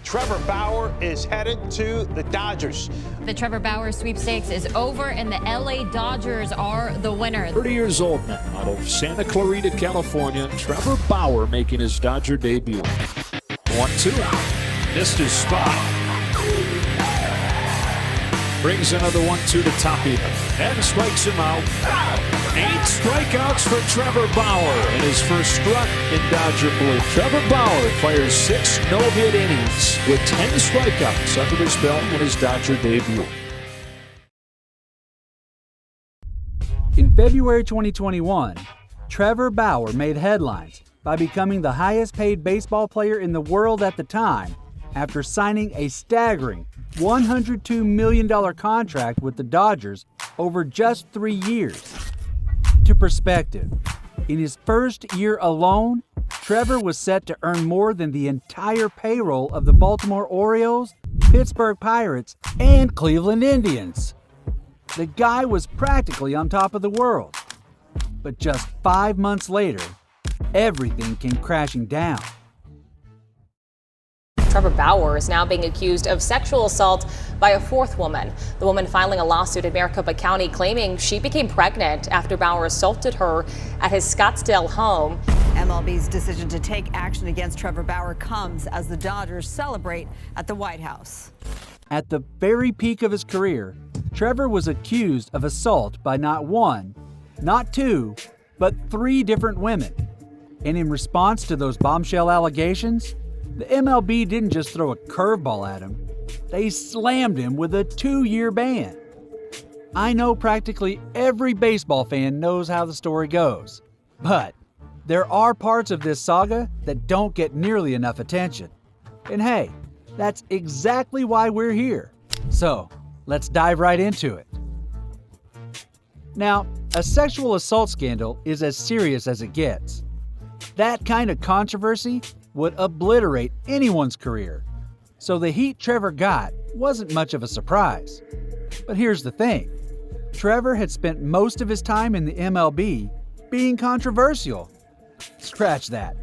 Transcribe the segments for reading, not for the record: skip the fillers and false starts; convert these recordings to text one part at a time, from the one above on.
Trevor Bauer is headed to the Dodgers. The Trevor Bauer sweepstakes is over, and the LA Dodgers are the winner. 30 years old now, out of Santa Clarita, California, Trevor Bauer making his Dodger debut. 1-2. Missed his spot. Brings another 1-2 to top even. And strikes him out. 8 strikeouts for Trevor Bauer in his first struck in Dodger blue. Trevor Bauer fires 6 no-hit innings with 10 strikeouts under his belt in his Dodger debut. In February 2021, Trevor Bauer made headlines by becoming the highest-paid baseball player in the world at the time after signing a staggering $102 million contract with the Dodgers over just 3 years. To perspective, in his first year alone, Trevor was set to earn more than the entire payroll of the Baltimore Orioles, Pittsburgh Pirates, and Cleveland Indians. The guy was practically on top of the world. But just 5 months later, everything came crashing down. Trevor Bauer is now being accused of sexual assault by a fourth woman. The woman filing a lawsuit in Maricopa County claiming she became pregnant after Bauer assaulted her at his Scottsdale home. MLB's decision to take action against Trevor Bauer comes as the Dodgers celebrate at the White House. At the very peak of his career, Trevor was accused of assault by not one, not two, but 3 different women. And in response to those bombshell allegations, the MLB didn't just throw a curveball at him, they slammed him with a 2-year ban. I know practically every baseball fan knows how the story goes, but there are parts of this saga that don't get nearly enough attention. And hey, that's exactly why we're here. So, let's dive right into it. Now, a sexual assault scandal is as serious as it gets. That kind of controversy would obliterate anyone's career. So the heat Trevor got wasn't much of a surprise. But here's the thing. Trevor had spent most of his time in the MLB being controversial. Scratch that.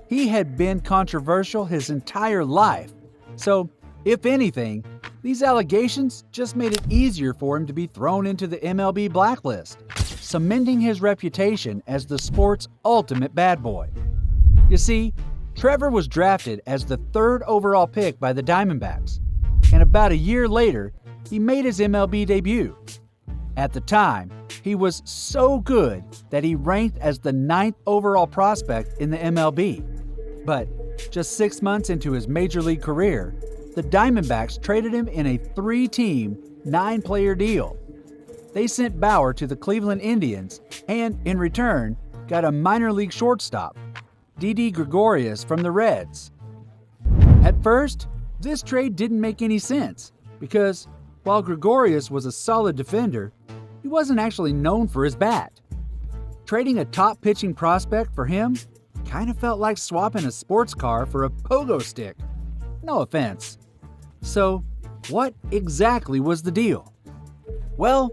He had been controversial his entire life. So, if anything, these allegations just made it easier for him to be thrown into the MLB blacklist, cementing his reputation as the sport's ultimate bad boy. You see, Trevor was drafted as the 3rd overall pick by the Diamondbacks, and about a year later, he made his MLB debut. At the time, he was so good that he ranked as the 9th overall prospect in the MLB. But just 6 months into his major league career, the Diamondbacks traded him in a 3-team, 9-player deal. They sent Bauer to the Cleveland Indians and, in return, got a minor league shortstop, Didi Gregorius from the Reds. At first, this trade didn't make any sense because while Gregorius was a solid defender, he wasn't actually known for his bat. Trading a top pitching prospect for him kind of felt like swapping a sports car for a pogo stick. No offense. So, what exactly was the deal? Well,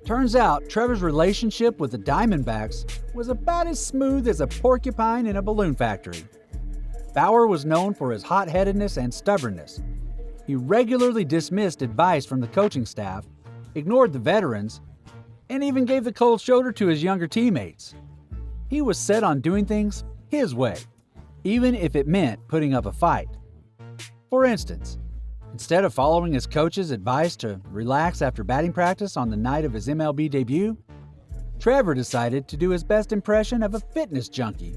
turns out Trevor's relationship with the Diamondbacks was about as smooth as a porcupine in a balloon factory. Bauer was known for his hot-headedness and stubbornness. He regularly dismissed advice from the coaching staff, ignored the veterans, and even gave the cold shoulder to his younger teammates. He was set on doing things his way, even if it meant putting up a fight. For instance, instead of following his coach's advice to relax after batting practice on the night of his MLB debut, Trevor decided to do his best impression of a fitness junkie.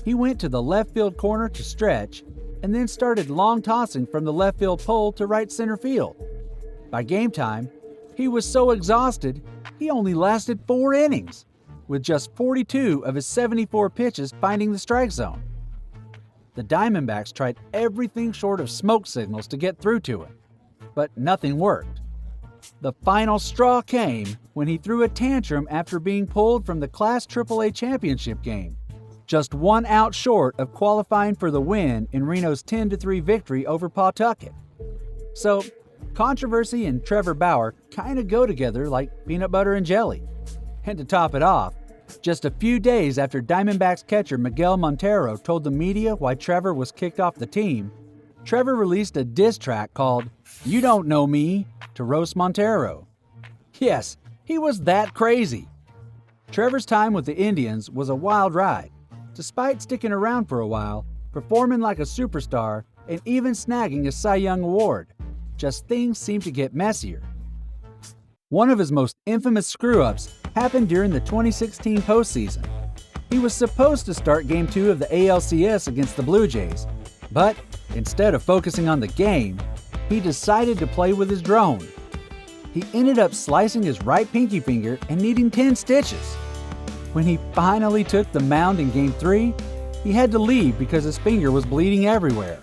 He went to the left field corner to stretch and then started long tossing from the left field pole to right center field. By game time, he was so exhausted, he only lasted 4 innings, with just 42 of his 74 pitches finding the strike zone. The Diamondbacks tried everything short of smoke signals to get through to him, but nothing worked. The final straw came when he threw a tantrum after being pulled from the Class AAA championship game, just 1 out short of qualifying for the win in Reno's 10-3 victory over Pawtucket. So, controversy and Trevor Bauer kind of go together like peanut butter and jelly. And to top it off, just a few days after Diamondbacks catcher Miguel Montero told the media why Trevor was kicked off the team, Trevor released a diss track called "You Don't Know Me" to roast Montero. Yes, he was that crazy. Trevor's time with the Indians was a wild ride, despite sticking around for a while, performing like a superstar, and even snagging a Cy Young Award. Just things seemed to get messier. One of his most infamous screw-ups happened during the 2016 postseason. He was supposed to start Game 2 of the ALCS against the Blue Jays, but instead of focusing on the game, he decided to play with his drone. He ended up slicing his right pinky finger and needing 10 stitches. When he finally took the mound in Game 3, he had to leave because his finger was bleeding everywhere.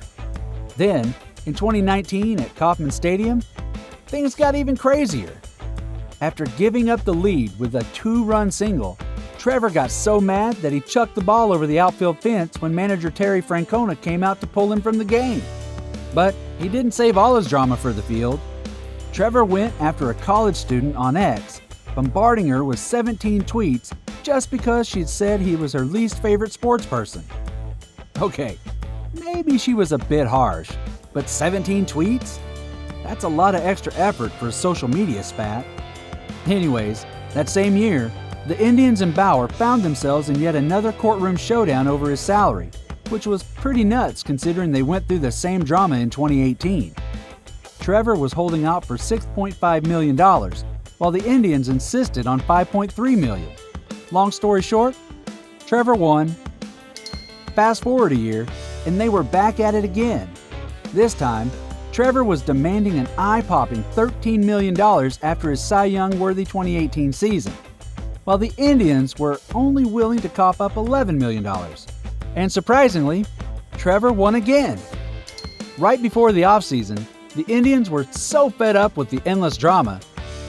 Then, in 2019 at Kauffman Stadium, things got even crazier. After giving up the lead with a 2-run single, Trevor got so mad that he chucked the ball over the outfield fence when manager Terry Francona came out to pull him from the game. But he didn't save all his drama for the field. Trevor went after a college student on X, bombarding her with 17 tweets just because she'd said he was her least favorite sports person. Okay, maybe she was a bit harsh, but 17 tweets? That's a lot of extra effort for a social media spat. Anyways, that same year, the Indians and Bauer found themselves in yet another courtroom showdown over his salary, which was pretty nuts considering they went through the same drama in 2018. Trevor was holding out for $6.5 million, while the Indians insisted on $5.3 million. Long story short, Trevor won. Fast forward a year, and they were back at it again. This time, Trevor was demanding an eye-popping $13 million after his Cy Young-worthy 2018 season, while the Indians were only willing to cough up $11 million. And surprisingly, Trevor won again. Right before the offseason, the Indians were so fed up with the endless drama,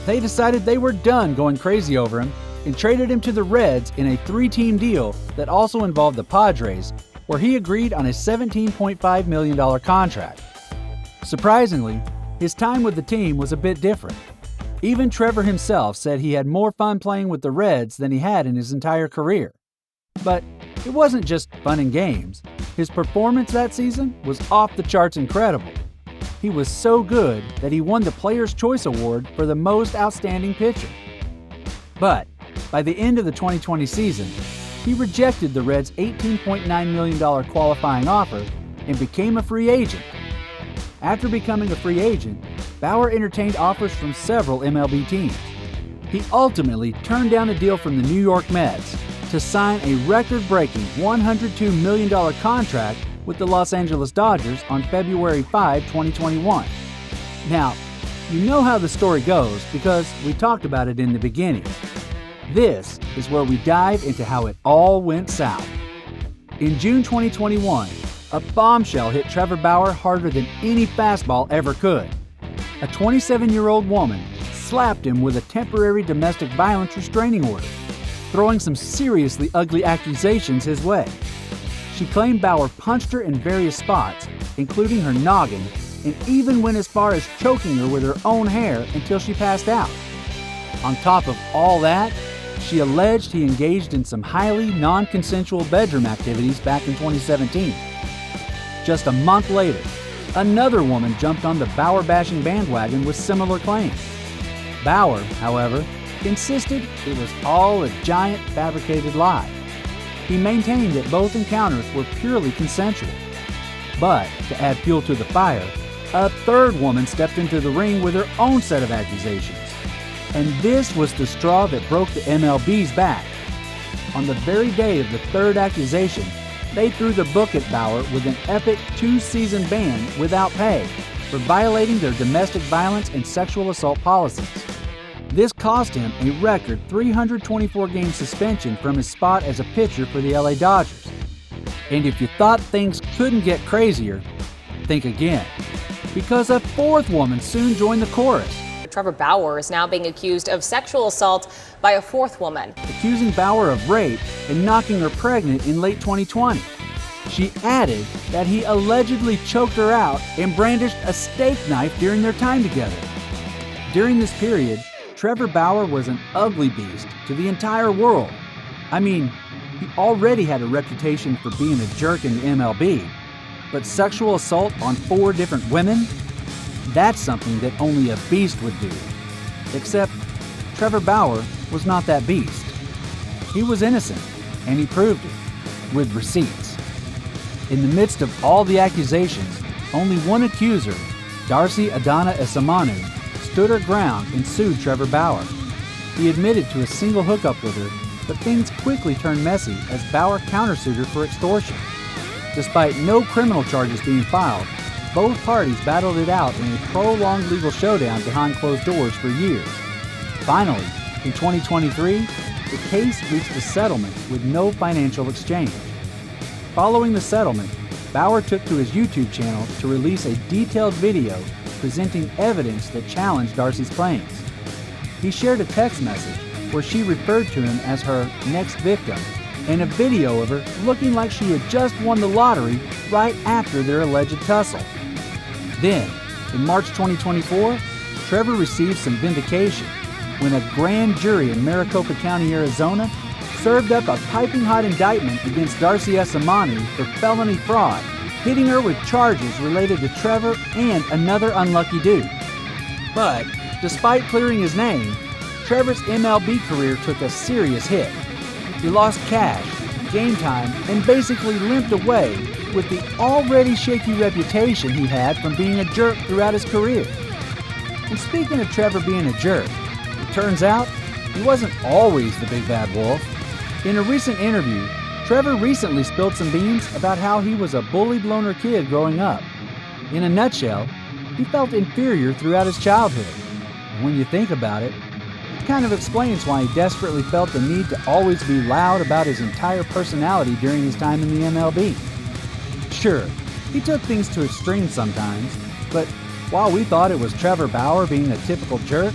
they decided they were done going crazy over him and traded him to the Reds in a 3-team deal that also involved the Padres, where he agreed on a $17.5 million contract. Surprisingly, his time with the team was a bit different. Even Trevor himself said he had more fun playing with the Reds than he had in his entire career. But it wasn't just fun and games. His performance that season was off the charts incredible. He was so good that he won the Players' Choice Award for the most outstanding pitcher. But by the end of the 2020 season, he rejected the Reds' $18.9 million qualifying offer and became a free agent. After becoming a free agent, Bauer entertained offers from several MLB teams. He ultimately turned down a deal from the New York Mets to sign a record-breaking $102 million contract with the Los Angeles Dodgers on February 5, 2021. Now, you know how the story goes because we talked about it in the beginning. This is where we dive into how it all went south. In June 2021, a bombshell hit Trevor Bauer harder than any fastball ever could. A 27-year-old woman slapped him with a temporary domestic violence restraining order, throwing some seriously ugly accusations his way. She claimed Bauer punched her in various spots, including her noggin, and even went as far as choking her with her own hair until she passed out. On top of all that, she alleged he engaged in some highly non-consensual bedroom activities back in 2017. Just a month later, another woman jumped on the Bauer-bashing bandwagon with similar claims. Bauer, however, insisted it was all a giant fabricated lie. He maintained that both encounters were purely consensual. But, to add fuel to the fire, a third woman stepped into the ring with her own set of accusations. And this was the straw that broke the MLB's back. On the very day of the third accusation, they threw the book at Bauer with an epic 2-season ban without pay for violating their domestic violence and sexual assault policies. This cost him a record 324-game suspension from his spot as a pitcher for the LA Dodgers. And if you thought things couldn't get crazier, think again, because a fourth woman soon joined the chorus. Trevor Bauer is now being accused of sexual assault by a fourth woman, accusing Bauer of rape and knocking her pregnant in late 2020. She added that he allegedly choked her out and brandished a steak knife during their time together. During this period, Trevor Bauer was an ugly beast to the entire world. I mean, he already had a reputation for being a jerk in the MLB, But sexual assault on 4 different women? That's something that only a beast would do. Except Trevor Bauer was not that beast. He was innocent, and he proved it, with receipts. In the midst of all the accusations, only one accuser, Darcy Adana Esamanu, stood her ground and sued Trevor Bauer. He admitted to a single hookup with her, but things quickly turned messy as Bauer countersued her for extortion. Despite no criminal charges being filed, both parties battled it out in a prolonged legal showdown behind closed doors for years. Finally, in 2023, the case reached a settlement with no financial exchange. Following the settlement, Bauer took to his YouTube channel to release a detailed video presenting evidence that challenged Darcy's claims. He shared a text message where she referred to him as her next victim and a video of her looking like she had just won the lottery right after their alleged tussle. Then, in March 2024, Trevor received some vindication when a grand jury in Maricopa County, Arizona, served up a piping hot indictment against Darcy Esamanu for felony fraud, hitting her with charges related to Trevor and another unlucky dude. But, despite clearing his name, Trevor's MLB career took a serious hit. He lost cash, game time, and basically limped away with the already shaky reputation he had from being a jerk throughout his career. And speaking of Trevor being a jerk, it turns out he wasn't always the big bad wolf. In a recent interview, Trevor recently spilled some beans about how he was a bullied loner kid growing up. In a nutshell, he felt inferior throughout his childhood. And when you think about it, it kind of explains why he desperately felt the need to always be loud about his entire personality during his time in the MLB. Sure, he took things to extremes sometimes, but while we thought it was Trevor Bauer being a typical jerk,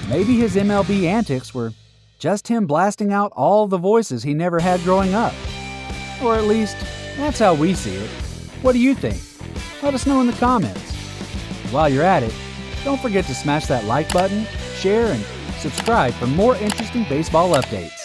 maybe his MLB antics were just him blasting out all the voices he never had growing up. Or at least, that's how we see it. What do you think? Let us know in the comments. While you're at it, don't forget to smash that like button, share, and subscribe for more interesting baseball updates.